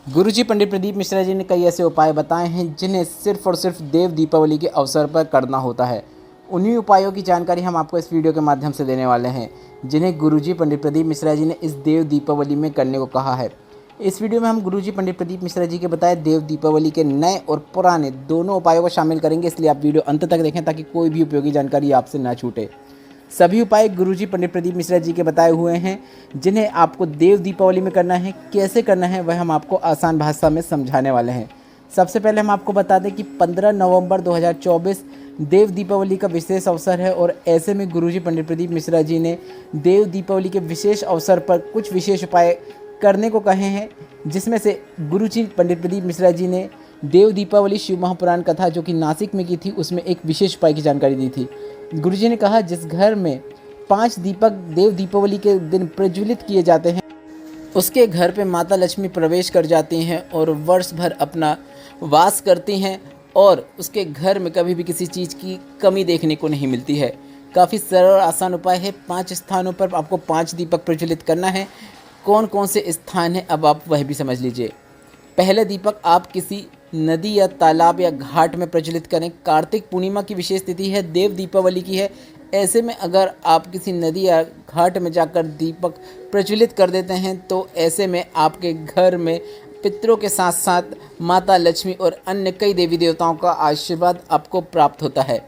गुरुजी पंडित प्रदीप मिश्रा जी ने कई ऐसे उपाय बताए हैं जिन्हें सिर्फ और सिर्फ देव दीपावली के अवसर पर करना होता है। उन्हीं उपायों की जानकारी हम आपको इस वीडियो के माध्यम से देने वाले हैं जिन्हें गुरुजी पंडित प्रदीप मिश्रा जी ने इस देव दीपावली में करने को कहा है। इस वीडियो में हम गुरुजी पंडित प्रदीप मिश्रा जी के बताए देव दीपावली के नए और पुराने दोनों उपायों को शामिल करेंगे, इसलिए आप वीडियो अंत तक देखें ताकि कोई भी उपयोगी जानकारी आपसे ना छूटे। सभी उपाय गुरुजी पंडित प्रदीप मिश्रा जी के बताए हुए हैं जिन्हें आपको देव दीपावली में करना है। कैसे करना है वह हम आपको आसान भाषा में समझाने वाले हैं। सबसे पहले हम आपको बता दें कि 15 नवंबर 2024 देव दीपावली का विशेष अवसर है और ऐसे में गुरुजी पंडित प्रदीप मिश्रा जी ने देव दीपावली के विशेष अवसर पर कुछ विशेष उपाय करने को कहे हैं, जिसमें से गुरुजी पंडित प्रदीप मिश्रा जी ने देव दीपावली शिव महापुराण कथा जो कि नासिक में की थी उसमें एक विशेष उपाय की जानकारी दी थी। गुरुजी ने कहा जिस घर में 5 दीपक देव दीपावली के दिन प्रज्वलित किए जाते हैं उसके घर पे माता लक्ष्मी प्रवेश कर जाती हैं और वर्ष भर अपना वास करती हैं और उसके घर में कभी भी किसी चीज़ की कमी देखने को नहीं मिलती है। काफ़ी सरल और आसान उपाय है। 5 स्थानों पर आपको 5 दीपक प्रज्वलित करना है। कौन कौन से स्थान हैं अब आप वह भी समझ लीजिए। पहले दीपक आप किसी नदी या तालाब या घाट में प्रज्वलित करें। कार्तिक पूर्णिमा की विशेष तिथि है, देव दीपावली की है। ऐसे में अगर आप किसी नदी या घाट में जाकर दीपक प्रज्वलित कर देते हैं तो ऐसे में आपके घर में पितरों के साथ साथ माता लक्ष्मी और अन्य कई देवी देवताओं का आशीर्वाद आपको प्राप्त होता है।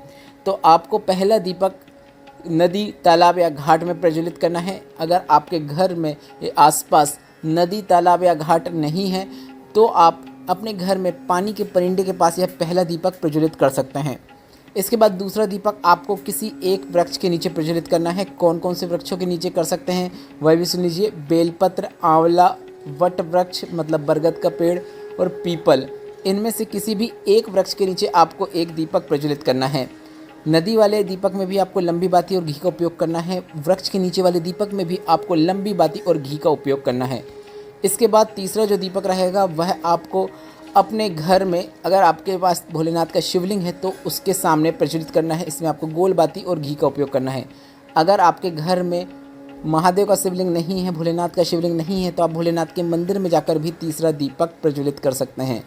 तो आपको पहला दीपक नदी, तालाब या घाट में प्रज्वलित करना है। अगर आपके घर में आसपास नदी, तालाब या घाट नहीं है तो आप अपने घर में पानी के परिंदे के पास यह पहला दीपक प्रज्वलित कर सकते हैं। इसके बाद दूसरा दीपक आपको किसी एक वृक्ष के नीचे प्रज्वलित करना है। कौन कौन से वृक्षों के नीचे कर सकते हैं वह भी सुन लीजिए। बेलपत्र, आंवला, वट वृक्ष मतलब बरगद का पेड़ और पीपल, इनमें से किसी भी एक वृक्ष के नीचे आपको एक दीपक प्रज्वलित करना है। नदी वाले दीपक में भी आपको लंबी बाती और घी का उपयोग करना है। वृक्ष के नीचे वाले दीपक में भी आपको लंबी बाती और घी का उपयोग करना है। इसके बाद तीसरा जो दीपक रहेगा वह आपको अपने घर में, अगर आपके पास भोलेनाथ का शिवलिंग है तो उसके सामने प्रज्वलित करना है। इसमें आपको गोल बाती और घी का उपयोग करना है। अगर आपके घर में महादेव का शिवलिंग नहीं है, भोलेनाथ का शिवलिंग नहीं है, तो आप भोलेनाथ के मंदिर में जाकर भी तीसरा दीपक प्रज्वलित कर सकते हैं।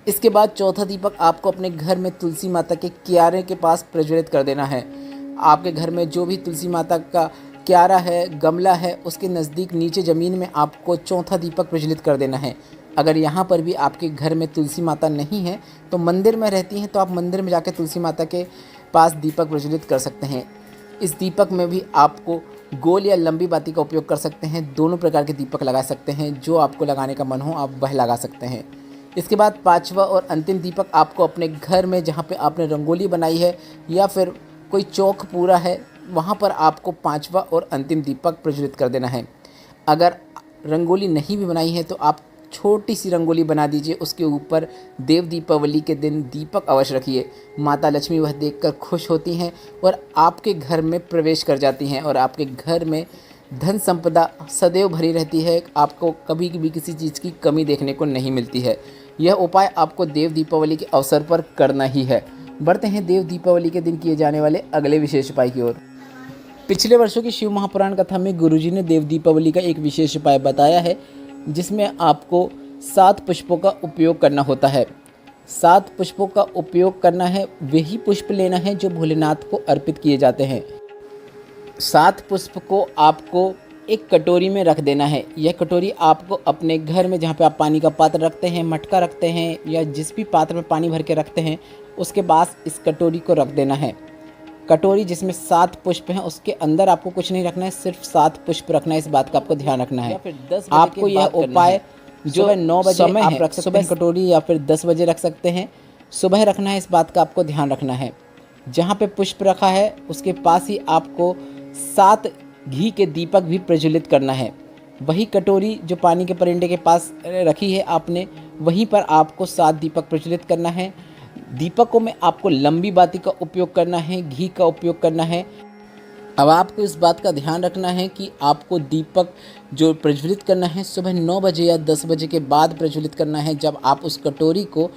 इसके बाद चौथा दीपक आपको अपने घर में तुलसी माता के क्यारे के पास प्रज्वलित कर देना है। आपके घर में जो भी तुलसी माता का क्यारा है, गमला है, उसके नज़दीक नीचे ज़मीन में आपको चौथा दीपक प्रज्वलित कर देना है। अगर यहाँ पर भी आपके घर में तुलसी माता नहीं है तो मंदिर में रहती हैं तो आप मंदिर में जाकर तुलसी माता के पास दीपक प्रज्वलित कर सकते हैं। इस दीपक में भी आपको गोल या लंबी बाती का उपयोग कर सकते हैं। दोनों प्रकार के दीपक लगा सकते हैं, जो आपको लगाने का मन हो आप वह लगा सकते हैं। इसके बाद पाँचवा और अंतिम दीपक आपको अपने घर में जहाँ पे आपने रंगोली बनाई है या फिर कोई चौक पूरा है वहाँ पर आपको पाँचवा और अंतिम दीपक प्रज्वलित कर देना है। अगर रंगोली नहीं भी बनाई है तो आप छोटी सी रंगोली बना दीजिए, उसके ऊपर देव दीपावली के दिन दीपक अवश्य रखिए। माता लक्ष्मी वह देखकर खुश होती हैं और आपके घर में प्रवेश कर जाती हैं और आपके घर में धन संपदा सदैव भरी रहती है। आपको कभी भी किसी चीज़ की कमी देखने को नहीं मिलती है। यह उपाय आपको देव दीपावली के अवसर पर करना ही है। बढ़ते हैं देव दीपावली के दिन किए जाने वाले अगले विशेष उपाय की ओर। पिछले वर्षों की शिव महापुराण कथा में गुरुजी ने देव दीपावली का एक विशेष उपाय बताया है जिसमें आपको 7 पुष्पों का उपयोग करना होता है। 7 पुष्पों का उपयोग करना है, वही पुष्प लेना है जो भोलेनाथ को अर्पित किए जाते हैं। 7 पुष्प को आपको एक कटोरी में रख देना है। यह कटोरी आपको अपने घर में जहाँ पे आप पानी का पात्र रखते हैं, मटका रखते हैं या जिस भी पात्र में पानी भर के रखते हैं उसके पास इस कटोरी को रख देना है। कटोरी जिसमें 7 पुष्प हैं उसके अंदर आपको कुछ नहीं रखना है, सिर्फ 7 पुष्प रखना है। इस बात का आपको ध्यान रखना है। फिर 10 बजे आपको यह उपाय जो 9 बजे समय आप रख सकते हैं कटोरी, या फिर 10 बजे रख सकते हैं। सुबह रखना है, इस बात का आपको ध्यान रखना है। जहाँ पे पुष्प रखा है उसके पास ही आपको 7 घी के दीपक भी प्रज्वलित करना है। वही कटोरी जो पानी के परिंदे के पास रखी है आपने, वहीं पर आपको 7 दीपक प्रज्वलित करना है। दीपकों में आपको लंबी बाती का उपयोग करना है, घी का उपयोग करना है। अब आपको इस बात का ध्यान रखना है कि आपको दीपक जो प्रज्वलित करना है सुबह 9 बजे या 10 बजे के बाद प्रज्वलित करना है, जब आप उस कटोरी को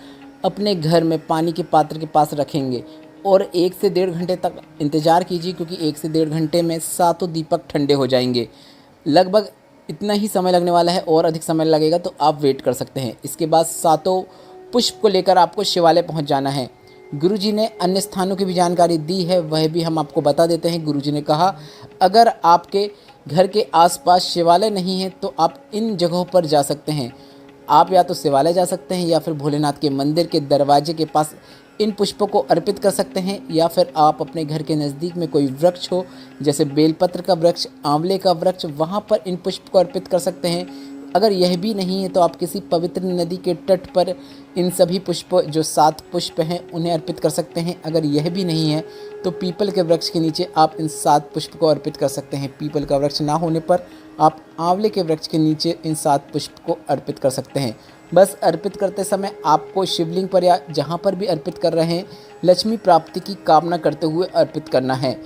अपने घर में पानी के पात्र के पास रखेंगे। और 1 से 1.5 घंटे तक इंतज़ार कीजिए क्योंकि 1 से 1.5 घंटे में 7 दीपक ठंडे हो जाएंगे। लगभग इतना ही समय लगने वाला है, और अधिक समय लगेगा तो आप वेट कर सकते हैं। इसके बाद 7 पुष्प को लेकर आपको शिवालय पहुंच जाना है। गुरुजी ने अन्य स्थानों की भी जानकारी दी है, वह भी हम आपको बता देते हैं। गुरुजी ने कहा, अगर आपके घर के आसपास शिवालय नहीं है तो आप इन जगहों पर जा सकते हैं। आप या तो शिवालय जा सकते हैं या फिर भोलेनाथ के मंदिर के दरवाजे के पास इन पुष्पों को अर्पित कर सकते हैं, या फिर आप अपने घर के नज़दीक में कोई वृक्ष हो, जैसे बेलपत्र का वृक्ष, आंवले का वृक्ष, वहाँ पर इन पुष्प को अर्पित कर सकते हैं। अगर यह भी नहीं है तो आप किसी पवित्र नदी के तट पर इन सभी पुष्प, जो 7 पुष्प हैं, उन्हें अर्पित कर सकते हैं। अगर यह भी नहीं है तो पीपल के वृक्ष के नीचे आप इन 7 पुष्प को अर्पित कर सकते हैं। पीपल का वृक्ष ना होने पर आप आंवले के वृक्ष के नीचे इन 7 पुष्प को अर्पित कर सकते हैं। बस अर्पित करते समय आपको शिवलिंग पर या जहाँ पर भी अर्पित कर रहे हैं, लक्ष्मी प्राप्ति की कामना करते हुए अर्पित करना है।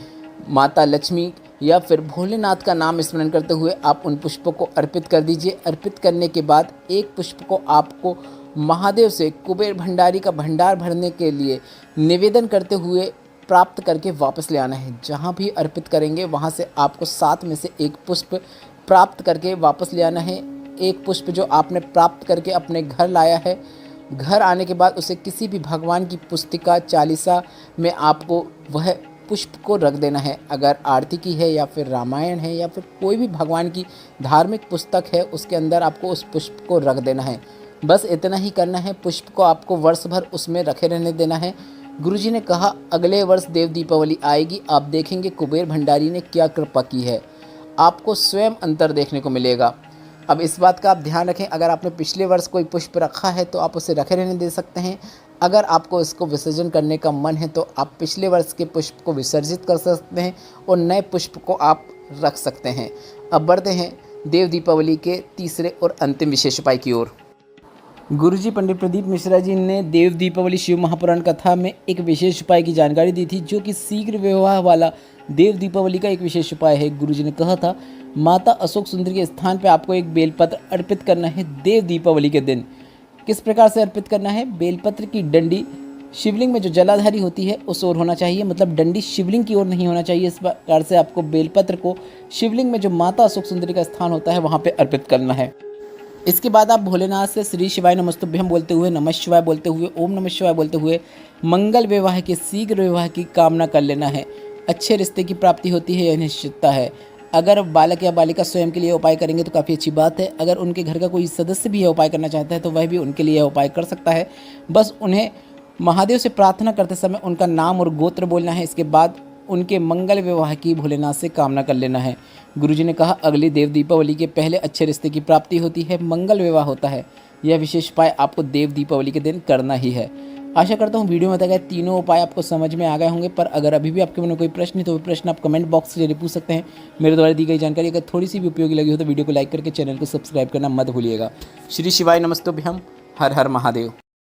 माता लक्ष्मी या फिर भोलेनाथ का नाम स्मरण करते हुए आप उन पुष्पों को अर्पित कर दीजिए। अर्पित करने के बाद एक पुष्प को आपको महादेव से कुबेर भंडारी का भंडार भरने के लिए निवेदन करते हुए प्राप्त करके वापस ले आना है। जहाँ भी अर्पित करेंगे वहाँ से आपको 7 में से एक पुष्प प्राप्त करके वापस ले आना है। एक पुष्प जो आपने प्राप्त करके अपने घर लाया है, घर आने के बाद उसे किसी भी भगवान की पुस्तिका, चालीसा में आपको वह पुष्प को रख देना है। अगर आरती की है या फिर रामायण है या फिर कोई भी भगवान की धार्मिक पुस्तक है, उसके अंदर आपको उस पुष्प को रख देना है। बस इतना ही करना है। पुष्प को आपको वर्ष भर उसमें रखे रहने देना है। गुरुजी ने कहा, अगले वर्ष देव दीपावली आएगी, आप देखेंगे कुबेर भंडारी ने क्या कृपा की है। आपको स्वयं अंतर देखने को मिलेगा। अब इस बात का आप ध्यान रखें, अगर आपने पिछले वर्ष कोई पुष्प रखा है तो आप उसे रखे रहने दे सकते हैं। अगर आपको इसको विसर्जन करने का मन है तो आप पिछले वर्ष के पुष्प को विसर्जित कर सकते हैं और नए पुष्प को आप रख सकते हैं। अब बढ़ते हैं देव दीपावली के तीसरे और अंतिम विशेष उपाय की ओर। गुरुजी पंडित प्रदीप मिश्रा जी ने देव दीपावली शिव महापुराण कथा में एक विशेष उपाय की जानकारी दी थी, जो कि शीघ्र विवाह वाला देव दीपावली का एक विशेष उपाय है। गुरुजी ने कहा था, माता अशोक सुंदरी के स्थान पर आपको एक बेलपत्र अर्पित करना है देव दीपावली के दिन। किस प्रकार से अर्पित करना है? बेलपत्र की डंडी शिवलिंग में जो जलाधारी होती है उस ओर होना चाहिए, मतलब डंडी शिवलिंग की ओर नहीं होना चाहिए। इस प्रकार से आपको बेलपत्र को शिवलिंग में जो माता अशोक सुंदरी का स्थान होता है वहाँ पे अर्पित करना है। इसके बाद आप भोलेनाथ से श्री शिवाय नमस्तुभ्यम बोलते हुए, नमः शिवाय बोलते हुए, ओम नमः शिवाय बोलते हुए मंगल विवाह के शीघ्र विवाह की कामना कर लेना है। अच्छे रिश्ते की प्राप्ति होती है, यह निश्चितता है। अगर बालक या बालिका स्वयं के लिए उपाय करेंगे तो काफ़ी अच्छी बात है। अगर उनके घर का कोई सदस्य भी यह उपाय करना चाहता है तो वह भी उनके लिए यह उपाय कर सकता है। बस उन्हें महादेव से प्रार्थना करते समय उनका नाम और गोत्र बोलना है। इसके बाद उनके मंगल विवाह की भोलेनाथ से कामना कर लेना है। गुरुजी ने कहा, अगली देव दीपावली के पहले अच्छे रिश्ते की प्राप्ति होती है, मंगल विवाह होता है। यह विशेष उपाय आपको देव दीपावली के दिन करना ही है। आशा करता हूँ वीडियो में बताए गए तीनों उपाय आपको समझ में आ गए होंगे, पर अगर अभी भी आपके मन में कोई प्रश्न है तो वो प्रश्न आप कमेंट बॉक्स से जरूर पूछ सकते हैं। मेरे द्वारा दी गई जानकारी अगर थोड़ी सी भी उपयोगी लगी हो तो वीडियो को लाइक करके चैनल को सब्सक्राइब करना मत भूलिएगा। श्री शिवाय नमस्तुभ्यम। हर हर महादेव।